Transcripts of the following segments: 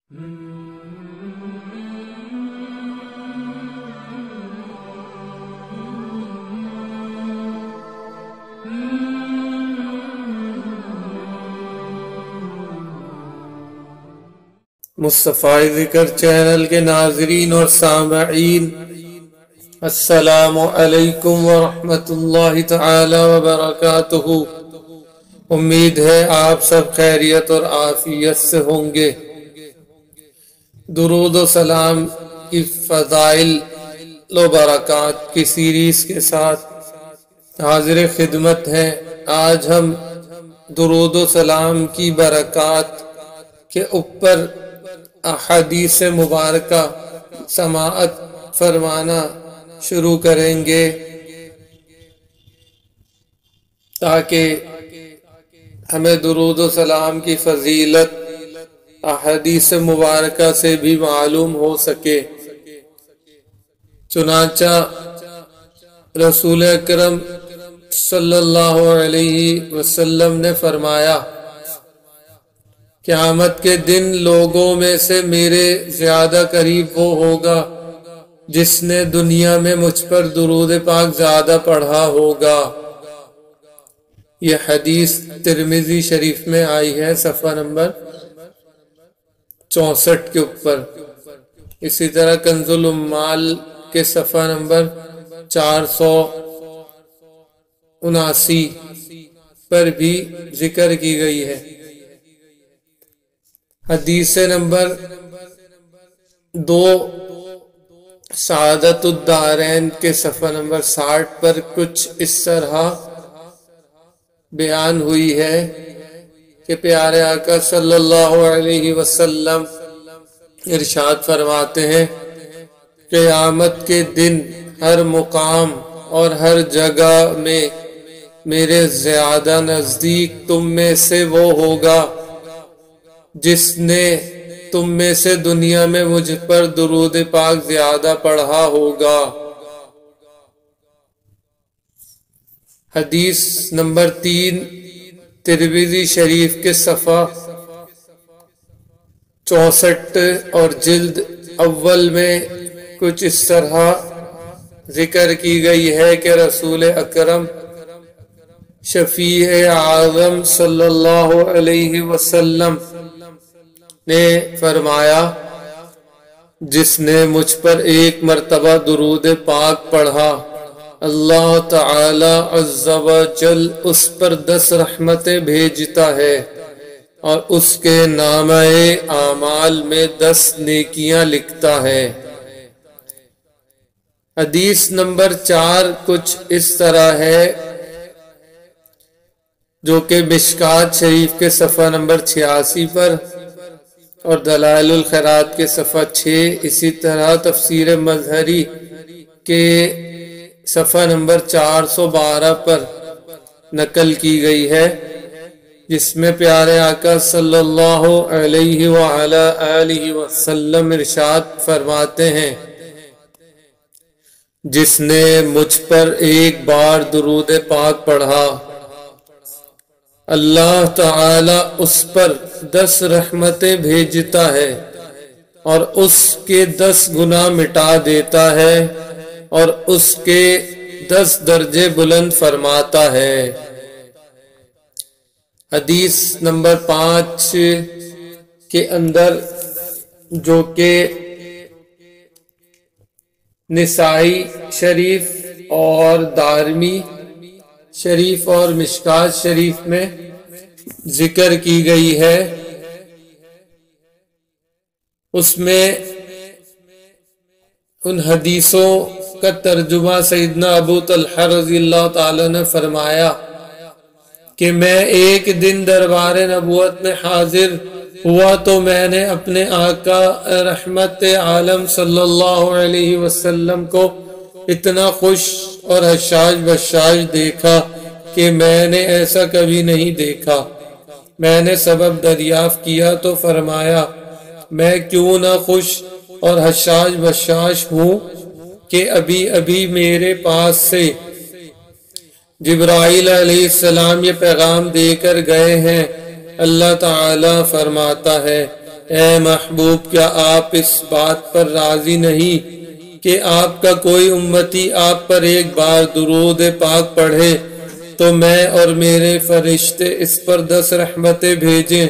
مصطفیٰ ذکر چینل کے ناظرین اور سامعین، السلام علیکم ورحمۃ اللہ تعالی وبرکاتہ۔ امید ہے آپ سب خیریت اور عافیت سے ہوں گے۔ درود و سلام کی فضائل و برکات کی سیریز کے ساتھ حاضر خدمت ہیں۔ آج ہم درود و سلام کی برکات کے اوپر احادیث مبارکہ سماعت فرمانا شروع کریں گے تاکہ ہمیں درود و سلام کی فضیلت احادیث مبارکہ سے بھی معلوم ہو سکے۔ چنانچہ رسول اکرم صلی اللہ علیہ وسلم نے فرمایا، قیامت کے دن لوگوں میں سے میرے زیادہ قریب وہ ہوگا جس نے دنیا میں مجھ پر درود پاک زیادہ پڑھا ہوگا۔ یہ حدیث ترمذی شریف میں آئی ہے، صفحہ نمبر 64 کے اوپر۔ اسی طرح کنز الاموال کے صفحہ نمبر 479 پر بھی ذکر کی گئی ہے۔ حدیث نمبر 2 سعادت الدارین کے صفحہ نمبر 60 پر کچھ اس طرح بیان ہوئی ہے کہ پیارے آقا صلی اللہ علیہ وسلم ارشاد فرماتے ہیں، قیامت کے دن ہر مقام اور ہر جگہ میں میرے زیادہ نزدیک تم میں سے وہ ہوگا جس نے تم میں سے دنیا میں مجھ پر درود پاک زیادہ پڑھا ہوگا۔ حدیث نمبر 3 ترمذی شریف کے صفحہ 64 اور جلد اول میں کچھ اس طرح ذکر کی گئی ہے کہ رسول اکرم شفیع اعظم صلی اللہ علیہ وسلم نے فرمایا، جس نے مجھ پر ایک مرتبہ درود پاک پڑھا، اللہ تعالی عز و جل اس پر 10 رحمتیں بھیجتا ہے اور اس کے نامہ اعمال میں 10 نیکیاں لکھتا ہے۔ حدیث نمبر 4 کچھ اس طرح ہے، جو کہ مشکات شریف کے صفحہ نمبر 86 پر اور دلائل الخیرات کے صفحہ 6، اسی طرح تفسیر مظہری کے صفحہ نمبر 412 پر نقل کی گئی ہے، جس میں پیارے آقا صلی اللہ علیہ وآلہ آلہ وسلم ارشاد فرماتے ہیں، جس نے مجھ پر ایک بار درود پاک پڑھا، اللہ تعالی اس پر 10 رحمتیں بھیجتا ہے اور اس کے 10 گناہ مٹا دیتا ہے اور اس کے 10 درجے بلند فرماتا ہے۔ حدیث نمبر 5 کے اندر، جو کہ نسائی شریف اور دارمی شریف اور مشکات شریف میں ذکر کی گئی ہے، اس میں ان حدیثوں کا ترجمہ سیدنا ابو طلحہ رضی اللہ تعالی نے فرمایا کہ میں ایک دن دربار نبوت میں حاضر ہوا تو میں نے اپنے آقا رحمت عالم صلی اللہ علیہ وسلم کو اتنا خوش اور حشاش بشاش دیکھا کہ میں نے ایسا کبھی نہیں دیکھا۔ میں نے سبب دریافت کیا تو فرمایا، میں کیوں نہ خوش اور حشاش بشاش ہوں کہ ابھی ابھی میرے پاس سے جبرائیل علیہ السلام یہ پیغام دے کر گئے ہیں، اللہ تعالی فرماتا ہے اے محبوب کیا آپ اس بات پر راضی نہیں کہ آپ کا کوئی امتی آپ پر ایک بار درود پاک پڑھے تو میں اور میرے فرشتے اس پر 10 رحمتیں بھیجیں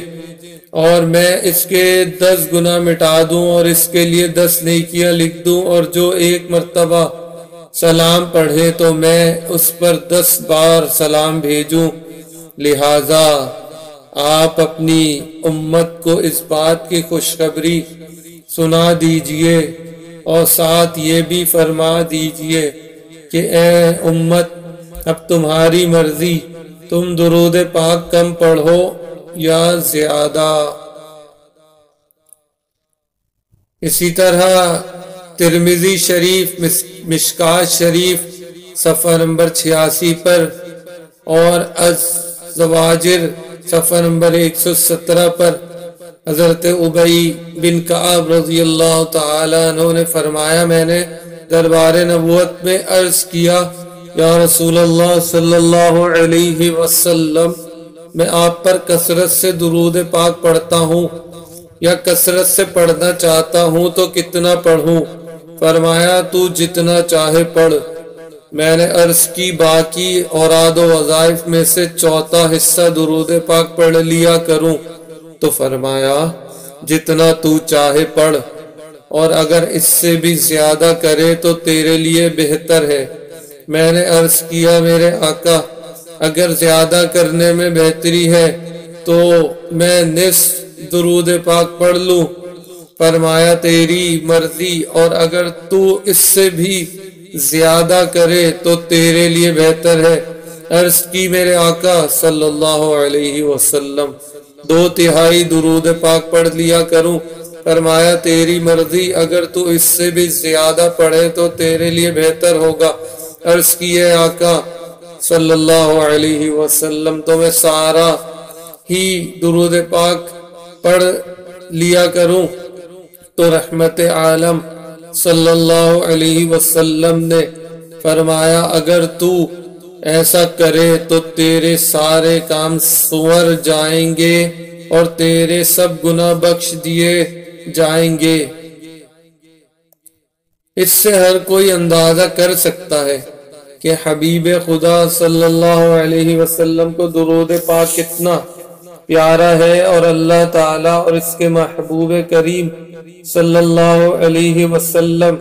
اور میں اس کے 10 گناہ مٹا دوں اور اس کے لیے 10 نیکیاں لکھ دوں، اور جو ایک مرتبہ سلام پڑھے تو میں اس پر 10 بار سلام بھیجوں۔ لہذا آپ اپنی امت کو اس بات کی خوشخبری سنا دیجئے اور ساتھ یہ بھی فرما دیجئے کہ اے امت اب تمہاری مرضی، تم درود پاک کم پڑھو یا زیادہ۔ اسی طرح ترمذی شریف مشکات شریف صفحہ نمبر 86 پر اور الزواجر صفحہ نمبر 117 پر حضرت ابی بن کعب رضی اللہ تعالی عنہ نے فرمایا، میں نے دربار نبوت میں عرض کیا، یا رسول اللہ صلی اللہ علیہ وسلم، میں آپ پر کثرت سے درود پاک پڑھتا ہوں یا کثرت سے پڑھنا چاہتا ہوں تو کتنا پڑھوں؟ فرمایا تو جتنا چاہے پڑھ۔ میں نے عرض کی باقی اوراد و وظائف میں سے چوتھا حصہ درود پاک پڑھ لیا کروں؟ تو فرمایا جتنا تو چاہے پڑھ، اور اگر اس سے بھی زیادہ کرے تو تیرے لیے بہتر ہے۔ میں نے عرض کیا میرے آقا اگر زیادہ کرنے میں بہتری ہے تو میں نصف درود پاک پڑھ لوں؟ فرمایا تیری مرضی، اور اگر تو اس سے بھی زیادہ کرے تو تیرے لیے بہتر ہے۔ عرض کی میرے آقا صلی اللہ علیہ وسلم 2/3 درود پاک پڑھ لیا کروں؟ فرمایا تیری مرضی، اگر تو اس سے بھی زیادہ پڑھے تو تیرے لیے بہتر ہوگا۔ عرض کیے آقا صلی اللہ علیہ وسلم تو میں سارا ہی درود پاک پڑھ لیا کروں؟ تو رحمت عالم صلی اللہ علیہ وسلم نے فرمایا اگر تو ایسا کرے تو تیرے سارے کام سنور جائیں گے اور تیرے سب گناہ بخش دیے جائیں گے۔ اس سے ہر کوئی اندازہ کر سکتا ہے کہ حبیب خدا صلی اللہ علیہ وسلم کو درود پاک کتنا پیارا ہے، اور اللہ تعالیٰ اور اس کے محبوب کریم صلی اللہ علیہ وسلم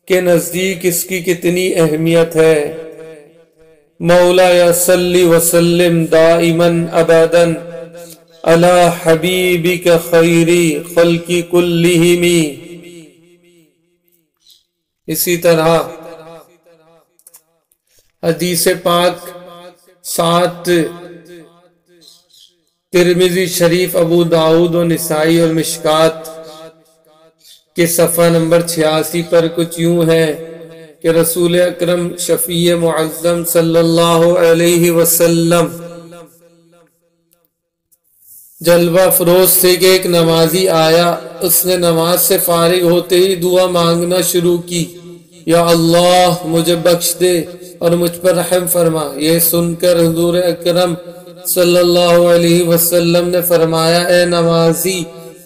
کے نزدیک اس کی کتنی اہمیت ہے۔ مولا یا صلی وسلم دائما ابدا علی حبیبک خیری خلق کلہم۔ اسی طرح حدیث پاک 7 ترمذی شریف، ابو داؤد و نسائی اور مشکات کے صفحہ نمبر 86 پر کچھ یوں ہے کہ رسول اکرم شفیع معظم صلی اللہ علیہ وسلم جلوہ فروز سے کہ ایک نمازی آیا، اس نے نماز سے فارغ ہوتے ہی دعا مانگنا شروع کی، یا اللہ مجھے بخش دے اور مجھ پر رحم فرما۔ یہ سن کر حضور اکرم صلی اللہ علیہ وسلم نے فرمایا، اے نمازی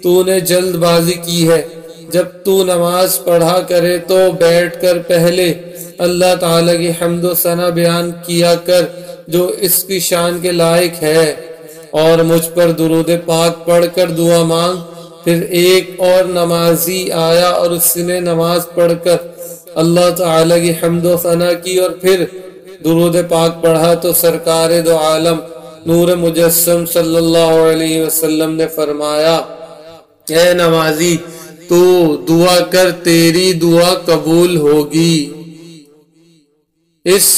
تو نے جلد بازی کی ہے، جب تو نماز پڑھا کرے تو بیٹھ کر پہلے اللہ تعالیٰ کی حمد و ثنا بیان کیا کر جو اس کی شان کے لائق ہے، اور مجھ پر درود پاک پڑھ کر دعا مانگ۔ پھر ایک اور نمازی آیا اور اس نے نماز پڑھ کر اللہ تعالیٰ کی حمد و ثنا کی اور پھر درود پاک پڑھا تو سرکار دو عالم نور مجسم صلی اللہ علیہ وسلم نے فرمایا، اے نمازی تو دعا کر تیری دعا قبول ہوگی۔ اس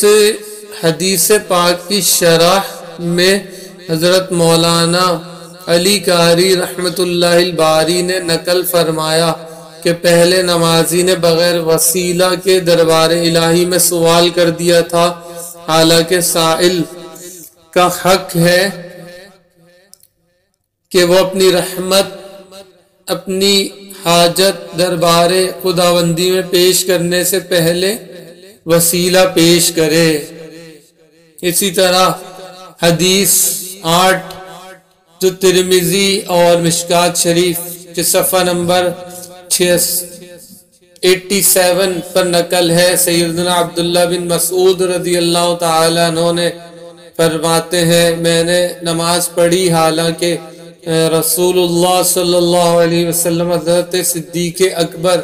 حدیث پاک کی شرح میں حضرت مولانا علی قاری رحمت اللہ الباری نے نقل فرمایا کہ پہلے نمازی نے بغیر وسیلہ کے دربار الہی میں سوال کر دیا تھا، حالانکہ سائل کا حق ہے کہ وہ اپنی رحمت، اپنی حاجت دربار خداوندی میں پیش کرنے سے پہلے وسیلہ پیش کرے۔ اسی طرح حدیث 8 جو ترمذی اور مشکات شریف کے صفحہ نمبر 87 پر نقل ہے، سیدنا عبداللہ بن مسعود رضی اللہ تعالیٰ عنہ نے فرماتے ہیں میں نے نماز پڑھی حالانکہ رسول اللہ صلی اللہ علیہ وسلم حضرت صدیق اکبر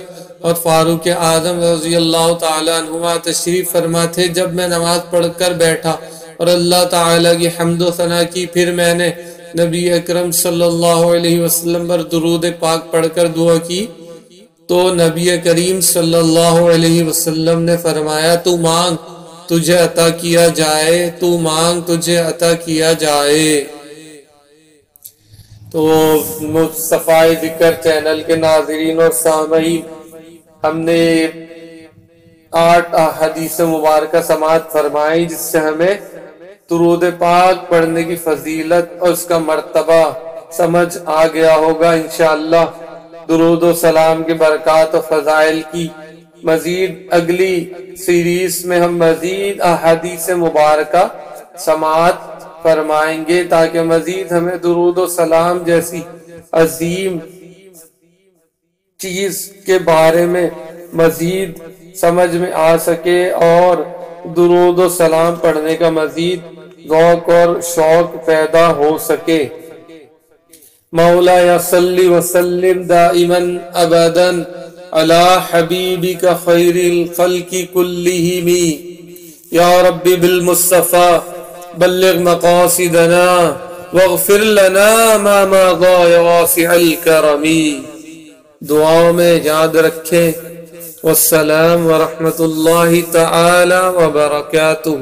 اور فاروق اعظم رضی اللہ تعالیٰ عنہما تشریف فرما تھے۔ جب میں نماز پڑھ کر بیٹھا اور اللہ تعالیٰ کی حمد و ثنا کی، پھر میں نے نبی اکرم صلی اللہ علیہ وسلم پر درود پاک پڑھ کر دعا کی تو نبی کریم صلی اللہ علیہ وسلم نے فرمایا تو مانگ تجھے عطا کیا جائے، تو مانگ تجھے عطا کیا جائے۔ تو مصطفیٰ ذکر چینل کے ناظرین اور سامعین، ہم نے 8 احادیث مبارکہ سماعت فرمائی جس سے ہمیں درود پاک پڑھنے کی فضیلت اور اس کا مرتبہ سمجھ آ گیا ہوگا انشاءاللہ۔ درود و سلام کے برکات و فضائل کی مزید اگلی سیریز میں ہم مزید احادیث مبارکہ سماعت فرمائیں گے تاکہ مزید ہمیں درود و سلام جیسی عظیم چیز کے بارے میں مزید سمجھ میں آ سکے اور درود و سلام پڑھنے کا مزید ذوق اور شوق پیدا ہو سکے۔ مولا یا صلی وسلم دائما ابدا علی حبیبک خیر الخلق کلہم یا رب بالمصطفى بلغ مقاصدنا واغفر لنا ما مضى يا واسع الكرم۔ دعاؤں میں یاد رکھیں۔ والسلام ورحمۃ اللہ تعالی وبرکاتہ۔